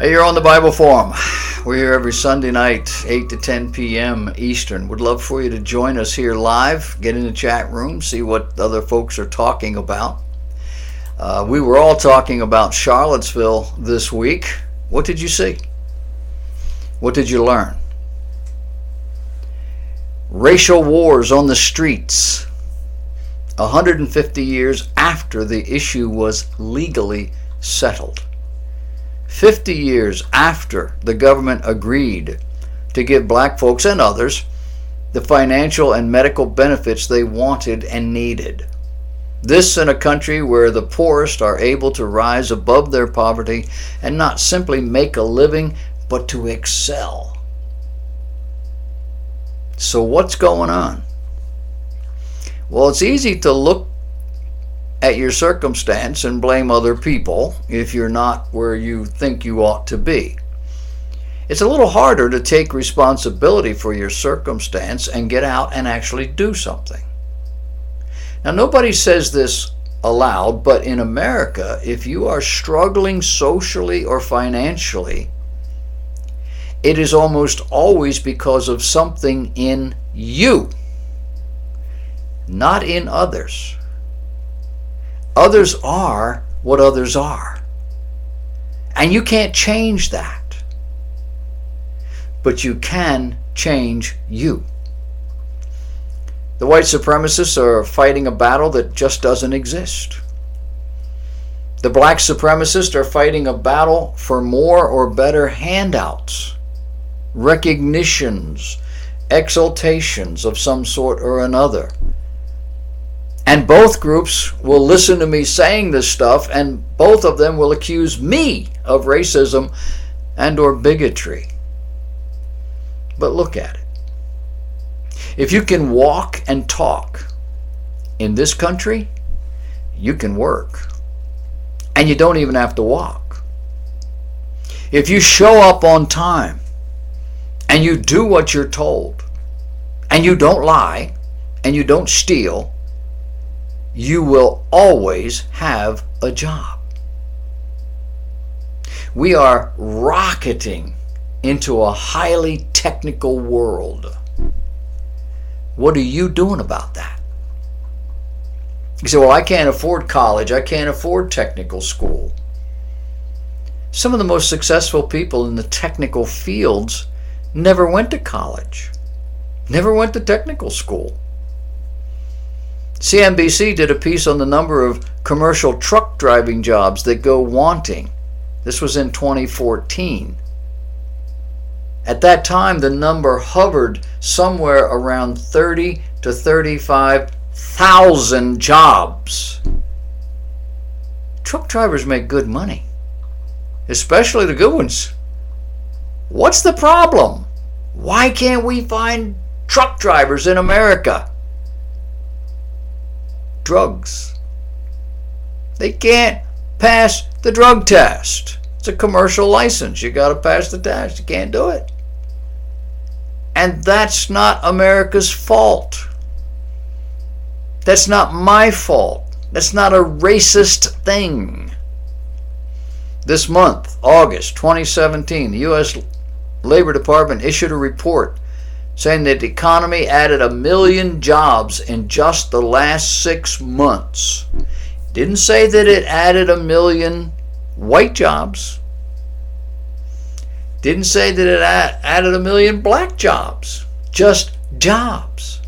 Hey, you're on the Bible Forum. We're here every Sunday night, 8 to 10 p.m. Eastern. Would love for you to join us here live, get in the chat room, see what other folks are talking about. We were all talking about Charlottesville this week. What did you see? What did you learn? Racial wars on the streets 150 years after the issue was legally settled. 50 years after the government agreed to give black folks and others the financial and medical benefits they wanted and needed. This in a country where the poorest are able to rise above their poverty and not simply make a living, but to excel. So what's going on? Well, it's easy to look at your circumstance and blame other people if you're not where you think you ought to be. It's a little harder to take responsibility for your circumstance and get out and actually do something. Now, nobody says this aloud, but in America, if you are struggling socially or financially, it is almost always because of something in you, not in others. Others are what others are. And you can't change that. But you can change you. The white supremacists are fighting a battle that just doesn't exist. The black supremacists are fighting a battle for more or better handouts, recognitions, exaltations of some sort or another. And both groups will listen to me saying this stuff, and both of them will accuse me of racism and or bigotry. But look at it. If you can walk and talk in this country, you can work. And you don't even have to walk. If you show up on time and you do what you're told, and you don't lie, and you don't steal, you will always have a job. We are rocketing into a highly technical world. What are you doing about that? You say, well, I can't afford college. I can't afford technical school. Some of the most successful people in the technical fields never went to college, never went to technical school. CNBC did a piece on the number of commercial truck driving jobs that go wanting. This was in 2014. At that time, the number hovered somewhere around 30 to 35,000 jobs. Truck drivers make good money, especially the good ones. What's the problem? Why can't we find truck drivers in America? Drugs. They can't pass the drug test. It's a commercial license. You got to pass the test. You can't do it. And that's not America's fault. That's not my fault. That's not a racist thing. This month, August 2017, the U.S. Labor Department issued a report saying that the economy added 1 million jobs in just the last 6 months. Didn't say that it added 1 million white jobs. Didn't say that it added 1 million black jobs. Just jobs.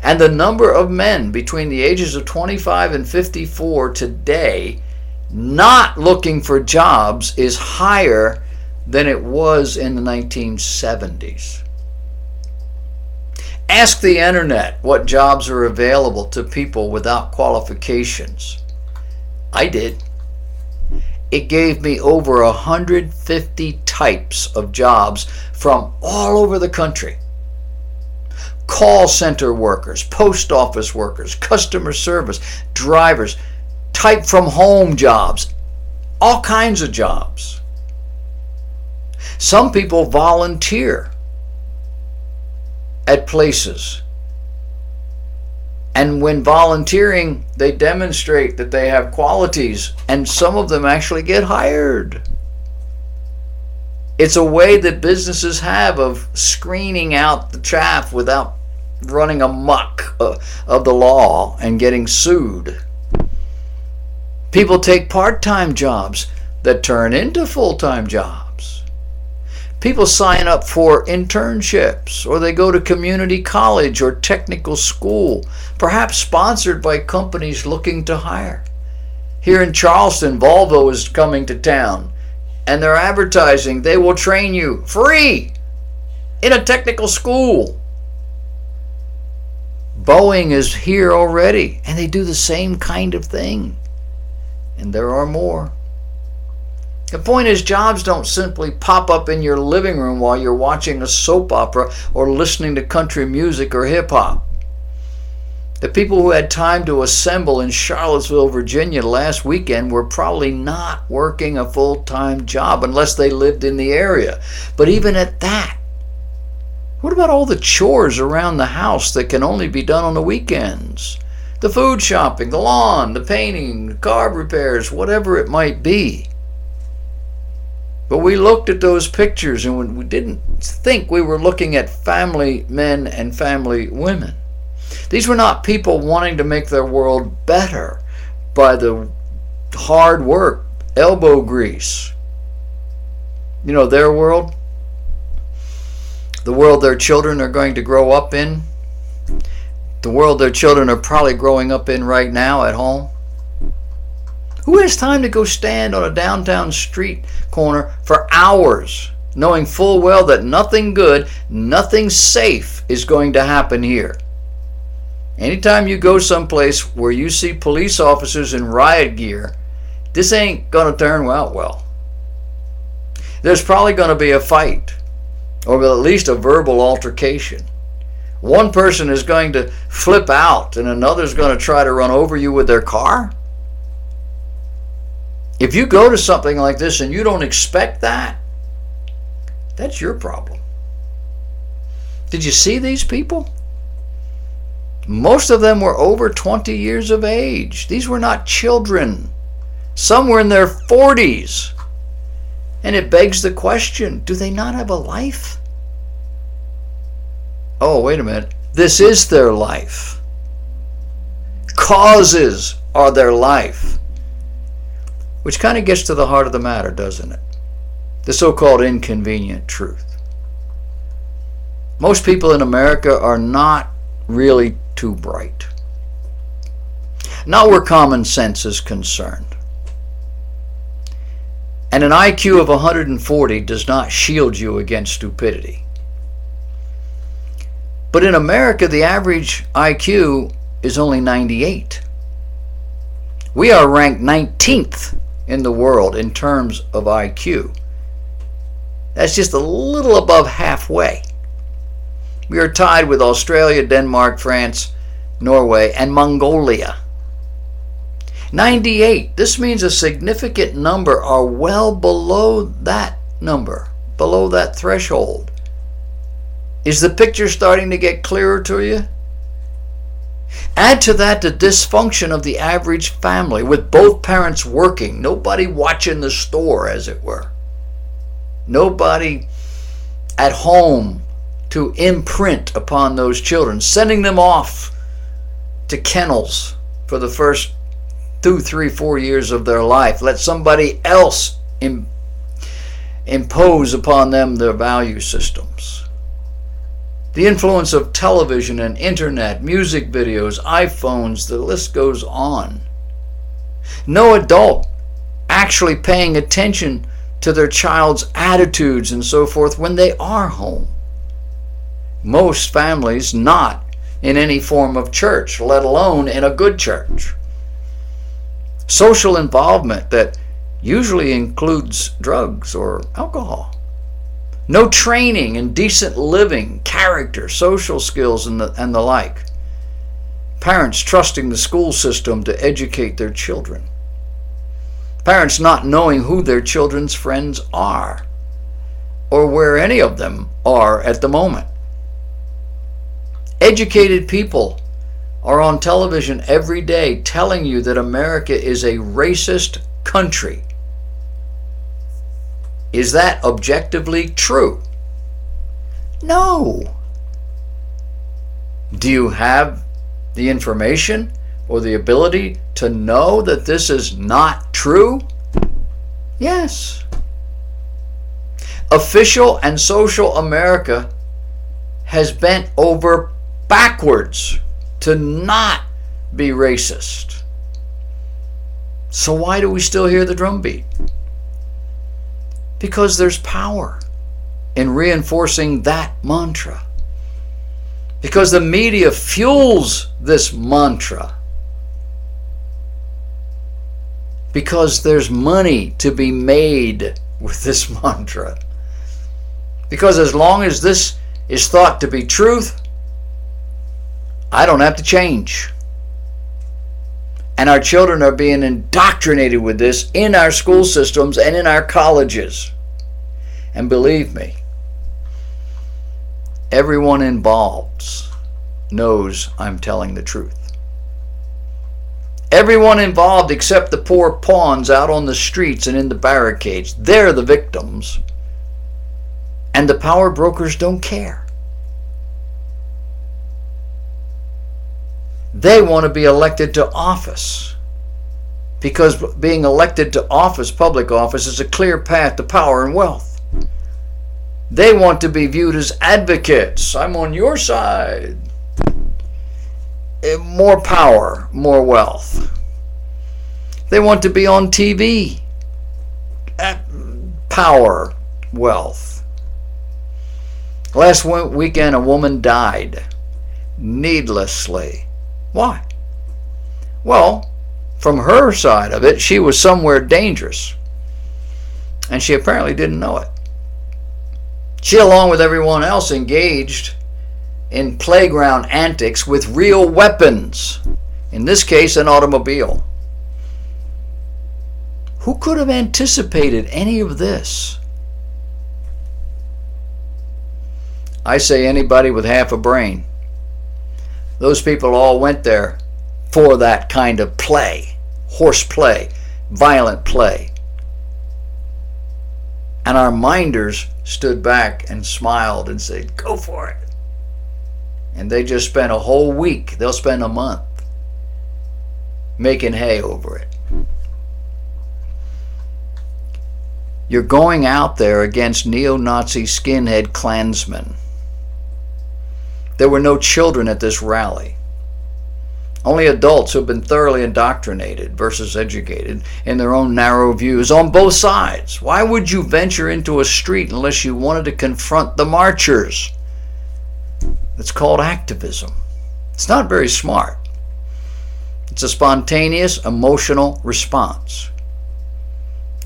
And the number of men between the ages of 25 and 54 today not looking for jobs is higher than it was in the 1970s. Ask the internet what jobs are available to people without qualifications. I did. It gave me over 150 types of jobs from all over the country. Call center workers, post office workers, customer service, drivers, type from home jobs, all kinds of jobs. Some people volunteer at places And when volunteering, they demonstrate that they have qualities, and some of them actually get hired. It's a way that businesses have of screening out the chaff without running amok of the law and getting sued. People take part-time jobs that turn into full-time jobs. People sign up for internships, or they go to community college or technical school, perhaps sponsored by companies looking to hire. Here in Charleston, Volvo is coming to town, and they're advertising they will train you free in a technical school. Boeing is here already, and they do the same kind of thing. And there are more. The point is, jobs don't simply pop up in your living room while you're watching a soap opera or listening to country music or hip-hop. The people who had time to assemble in Charlottesville, Virginia last weekend were probably not working a full-time job unless they lived in the area. But even at that, what about all the chores around the house that can only be done on the weekends? The food shopping, the lawn, the painting, the car repairs, whatever it might be. But we looked at those pictures and we didn't think we were looking at family men and family women. These were not people wanting to make their world better by the hard work, elbow grease. You know, their world, the world their children are going to grow up in, the world their children are probably growing up in right now at home. Who has time to go stand on a downtown street corner for hours, knowing full well that nothing good, nothing safe is going to happen here? Anytime you go someplace where you see police officers in riot gear, this ain't going to turn out well. There's probably going to be a fight, or at least a verbal altercation. One person is going to flip out and another's going to try to run over you with their car. If you go to something like this and you don't expect that, that's your problem. Did you see these people? Most of them were over 20 years of age. These were not children. Some were in their 40s. And it begs the question, do they not have a life? Oh, wait a minute. This is their life. Causes are their life. Which kind of gets to the heart of the matter, doesn't it? The so-called inconvenient truth. Most people in America are not really too bright. Not where common sense is concerned. And an IQ of 140 does not shield you against stupidity. But in America, the average IQ is only 98. We are ranked 19th in the world in terms of IQ. That's just a little above halfway. We are tied with Australia, Denmark, France, Norway, and Mongolia. 98. This means a significant number are well below that number, below that threshold. Is the picture starting to get clearer to you? Add to that the dysfunction of the average family, with both parents working, nobody watching the store, as it were. Nobody at home to imprint upon those children, sending them off to kennels for the first 2, 3, 4 years of their life. Let somebody else impose upon them their value systems. The influence of television and internet, music videos, iPhones, the list goes on. No adult actually paying attention to their child's attitudes and so forth when they are home. Most families not in any form of church, let alone in a good church. Social involvement that usually includes drugs or alcohol. No training in decent living, character, social skills, and the like. Parents trusting the school system to educate their children. Parents not knowing who their children's friends are, or where any of them are at the moment. Educated people are on television every day telling you that America is a racist country. Is that objectively true? No. Do you have the information or the ability to know that this is not true? Yes. Official and social America has bent over backwards to not be racist. So why do we still hear the drumbeat? Because there's power in reinforcing that mantra. Because the media fuels this mantra. Because there's money to be made with this mantra. Because as long as this is thought to be truth, I don't have to change. And our children are being indoctrinated with this in our school systems and in our colleges. And believe me, everyone involved knows I'm telling the truth. Everyone involved except the poor pawns out on the streets and in the barricades. They're the victims. And the power brokers don't care. They want to be elected to office because being elected to office, public office, is a clear path to power and wealth. They want to be viewed as advocates. I'm on your side. More power, more wealth. They want to be on TV. Power, wealth. Last weekend, a woman died needlessly. Why? Well, from her side of it, she was somewhere dangerous. And she apparently didn't know it. She, along with everyone else, engaged in playground antics with real weapons. In this case, an automobile. Who could have anticipated any of this? I say anybody with half a brain. Those people all went there for that kind of play, horseplay, violent play. And our minders stood back and smiled and said, go for it. And they just spent a whole week, they'll spend a month, making hay over it. You're going out there against neo-Nazi skinhead Klansmen. There were no children at this rally. Only adults who have been thoroughly indoctrinated versus educated in their own narrow views on both sides. Why would you venture into a street unless you wanted to confront the marchers? It's called activism. It's not very smart. It's a spontaneous, emotional response.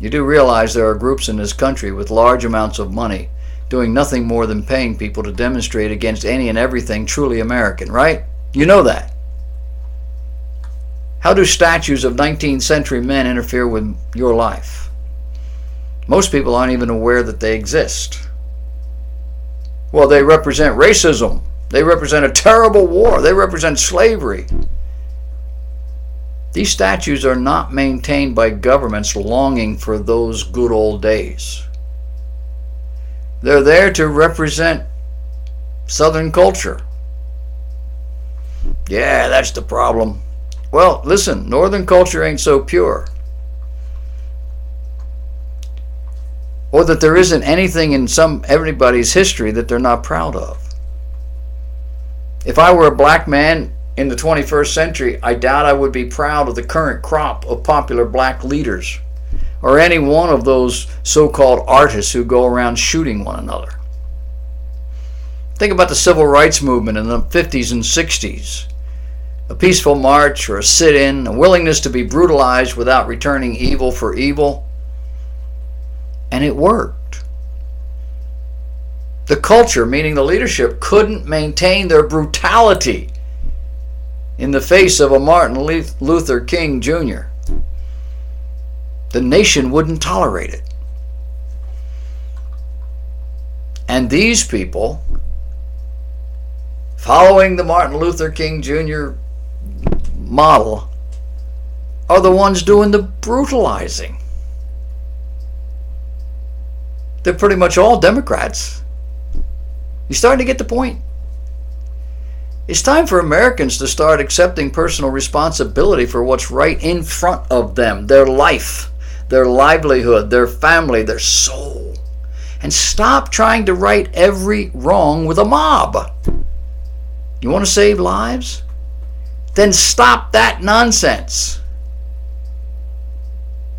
You do realize there are groups in this country with large amounts of money doing nothing more than paying people to demonstrate against any and everything truly American, right? You know that. How do statues of 19th century men interfere with your life? Most people aren't even aware that they exist. Well, they represent racism. They represent a terrible war. They represent slavery. These statues are not maintained by governments longing for those good old days. They're there to represent Southern culture. Yeah, that's the problem. Well, listen, Northern culture ain't so pure. Or that there isn't anything in everybody's history that they're not proud of. If I were a black man in the 21st century, I doubt I would be proud of the current crop of popular black leaders, or any one of those so-called artists who go around shooting one another. Think about the civil rights movement in the 50s and 60s. A peaceful march or a sit-in, a willingness to be brutalized without returning evil for evil. And it worked. The culture, meaning the leadership, couldn't maintain their brutality in the face of a Martin Luther King Jr. The nation wouldn't tolerate it. And these people, following the Martin Luther King Jr. model are the ones doing the brutalizing. They're pretty much all Democrats. You starting to get the point? It's time for Americans to start accepting personal responsibility for what's right in front of them, their life, their livelihood, their family, their soul. And stop trying to right every wrong with a mob. You want to save lives? Then stop that nonsense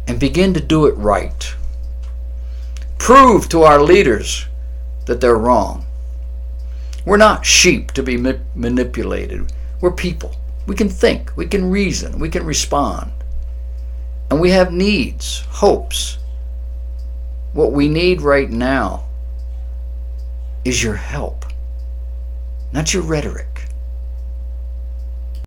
and begin to do it right. Prove to our leaders that they're wrong. We're not sheep to be manipulated. We're people. We can think, we can reason, we can respond. And we have needs, hopes. What we need right now is your help, not your rhetoric.